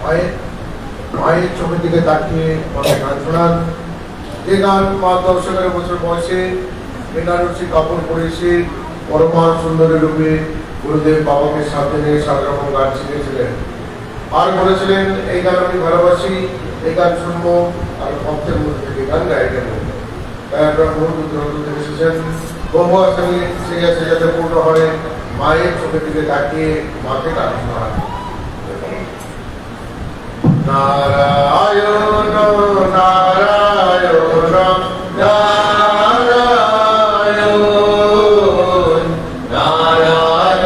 মায়ের মায়ের চোখের দিকে তাকিয়ে মাকে গান শোনান। যে গান 10-11 বছর বয়সে বেনারসি কাপড় পরে এসে পরমা সুন্দরী রূপে গুরুদেব বাবাকে সাথে নিয়ে সারা রকম গান শিখেছিলেন। আর বলেছিলেন, এই গান আমি ভালোবাসি, এই গান শুনবো, আর ভক্তের মধ্যে থেকে গান গায়ে গেল। তাই আপনারা বহু দূর থেকে এসেছেন। বহু আসামি সেই আছে যাতে পূর্ণ হয় মায়ের চোখের দিকে তাকিয়ে মাকে গান শোনান। নারায়ণ নারায়ণ নারায়ণ নারায়ণ নারায়ণ নারায়ণ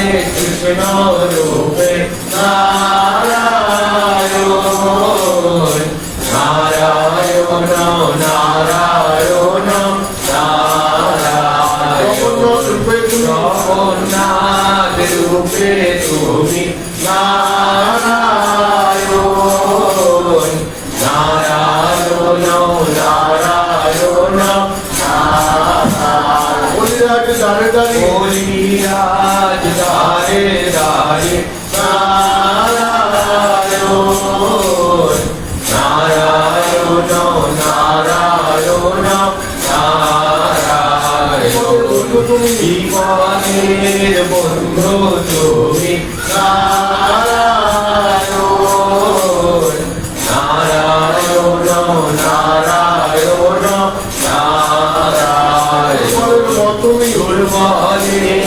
কৃষ্ণ রূপে নারায়ণ নারায়ণ নারায়ণ জগন্নাথ রূপে তুমি নারায়ণ নারায়ণ নারায়ণ বলিরাজ দাঁড়ে দাঁড়িয়ে বলিরাজ দাঁড়ে দাঁড়ে নারায়ণ নারায়ণ নারায়ণ জীবনের বন্ধু তুমি নারায়ণ নারায়ণ নারায়ণ নারায়ণ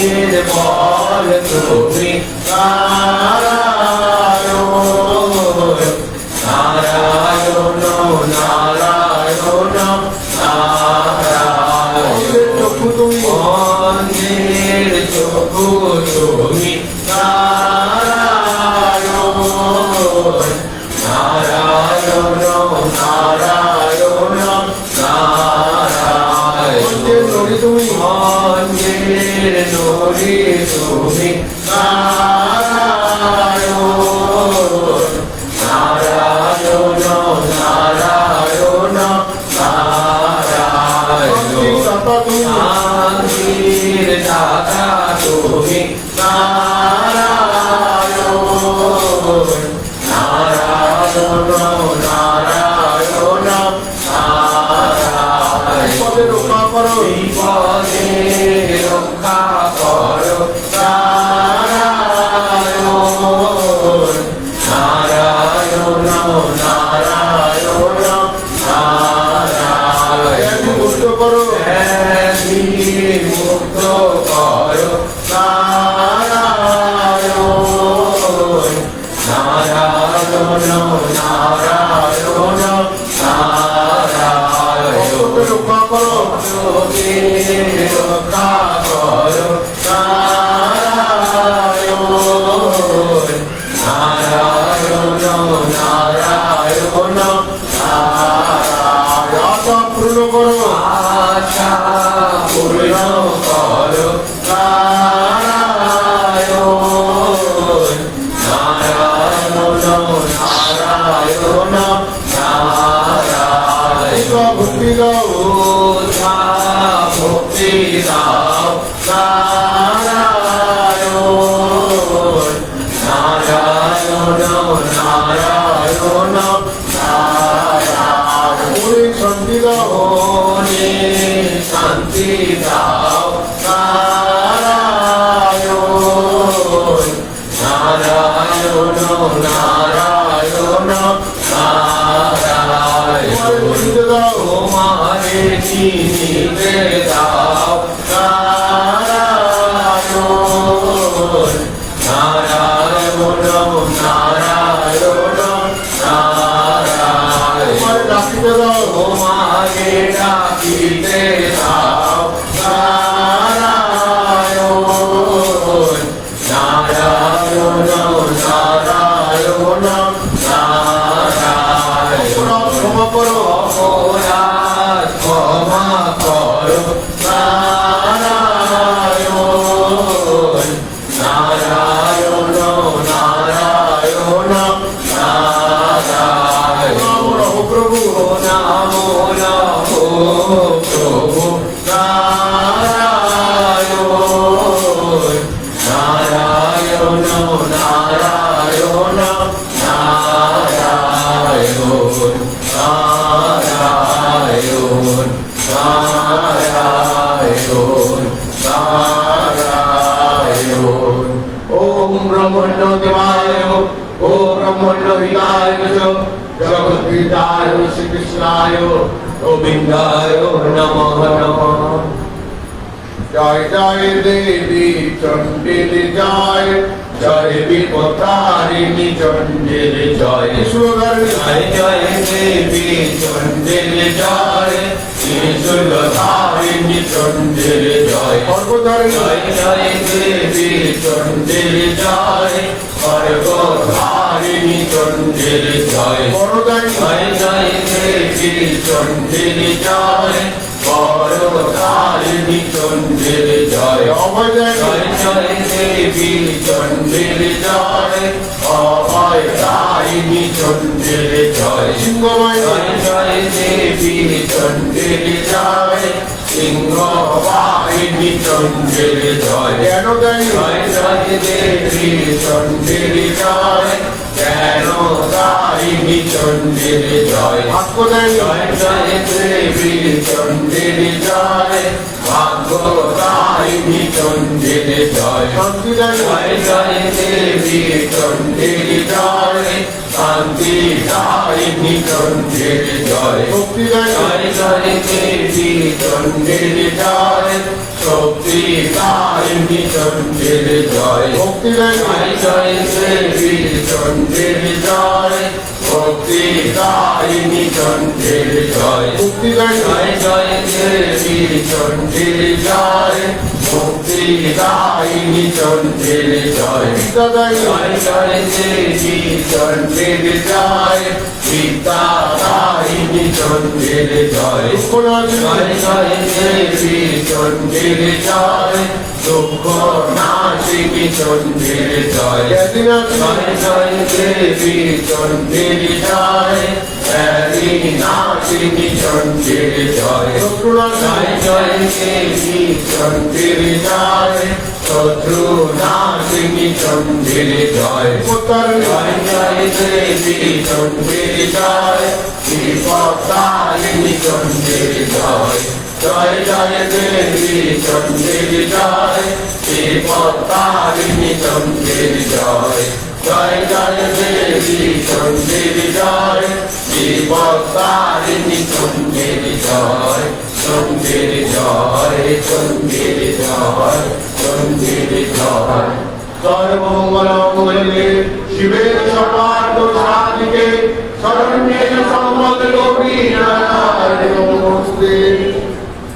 দুর্বলের বল তুমি নারায়ণ নারায়ণ নারায়ণ অন্ধের চক্ষু তুমি নারায়ণ নারায়ণ নারায়ণ নারায়ণ অন্ধের নড়ি তুমি নারায়ণ নারায়ণ নারায়ণ শান্তির দাতা তুমি নারায়ণ নারায়ণ নারায়ণ বিপদে রক্ষা করো বিপদে রক্ষা করো নারায়ণ নারায়ণ নারায়ণ নারায়ণ মুক্ত করো মুক্ত করো নারায়ণ নারায়ণ নারায়ণ নারায়ণ রক্ষা করো রক্ষা করো নারায়ণ নারায়ণ নারায়ণ আশা পূর্ণ করো আশা পূর্ণ করো নারায়ণ নারায়ণ নারায়ণ নারায়ণ ভক্তি দাও ভক্তি দাও নারায়ণ নারায়ণ নারায়ণ মনে শান্তি দাও মনে শান্তি দাও নারায়ণ নারায়ণ নারায়ণ নারায়ণ তোমারে চিনিতে দাও নারায়ণ নারায়ণ নারায়ণ নারায়ণ ডাকিতে দাও তোমারে ডাকিতে দাও নারায়ণ নারায়ণ নারায়ণ নারায়ণ ক্ষমা করো অপরাধ ক্ষমা করো নারায়ণ নারায়ণ নারায়ণ নারায়ণ প্রভু নাম নমো প্রভু নারায়ণ নারায়ণ নারায়ণ নারায়ণ নারায়ণ নারায়ণ নারায়ণ ওম ব্রহ্মণ্য দেবায় ওম ব্রহ্মণ্য হিতায় জগদ্গীতায় শ্রীকৃষ্ণায় গোবিন্দায় নমঃ নমঃ জয় জয় দেবী চণ্ডীর জয়, জয় বিপত্তারিণী চণ্ডীর জয়। সুরধারিণী জয় জয় দেবী চণ্ডীর জয়, ত্রিশূলধারিণী চণ্ডীর জয়। সর্বধারিণী জয় জয় দেবী চণ্ডীর জয়, খড়গধারিণী চণ্ডীর জয়। বড়দায়িনী জয় জয় দেবী চণ্ডীর জয়, বড়দারিণী চণ্ডীর জয়। অভয়দায়িনী জয় জয় দেবী চণ্ডীর জয়, অভয়দায়িনী চণ্ডীর জয়। সিংহমায়িনী জয় জয় দেবী চণ্ডীর জয়, সিংহবাহিনী চণ্ডীর জয়। জ্ঞানদায়িনী জয় জয় দেবী চণ্ডীর জয়, জ্ঞানদায়িনী চণ্ডীর জয়। ভাগ্যদায়িনী জয় জয় দেবী চণ্ডীর জয়, ভাগ্যদায়িনী চণ্ডীর জয়। শান্তিদায়িনী জয় জয় দেবী চণ্ডীর জয়, শান্তিদায়িনী চণ্ডীর জয়। শক্তিদায়িনী জয় জয় দেবী চণ্ডীর জয়, শক্তিদায়িনী চণ্ডীর জয়। ভক্তিদায়িনী জয় জয় দেবী চণ্ডীর জয়, ভক্তিদায়িনী চণ্ডীর জয়। মুক্তিদায়িনী জয় জয় দেবী চণ্ডীর জয়, মুক্তিদায়িনী চণ্ডীর জয়। বিদ্যাদায়িনী জয় জয় দেবী চণ্ডীর জয়, বিদ্যাদায়িনী চণ্ডীর জয়। দুঃখনাশিনী জয় জয় দেবী চণ্ডীর জয়, দুঃখ নাশিনী চণ্ডীর জয়। জ্ঞাতিনাশিনী জয় জয় দেবী চণ্ডীর জয়, হরি নাশিনী চণ্ডীর জয়। শত্রুনাশিনী জয় জয় দেবী চণ্ডীর জয়, শত্রু নাশিনী চণ্ডীর জয়। বিপত্তারিণী জয় জয় দেবী চণ্ডীর জয়, বিপত্তারিণী চণ্ডীর জয়। জয় জয় দেবী চণ্ডীর জয়, বিপত্তারিণী চণ্ডীর জয়। জয় জয় দেবী চণ্ডীর জয়, বিপত্তারিণী চণ্ডীর জয়। চণ্ডীর জয়, চণ্ডীর জয়, চণ্ডীর জয়। সর্বমঙ্গলমঙ্গলে শিবের সর্বার্থ সাধিকে শরণ্যে সম্পদ গৌরী নারায়ণ নমস্তে।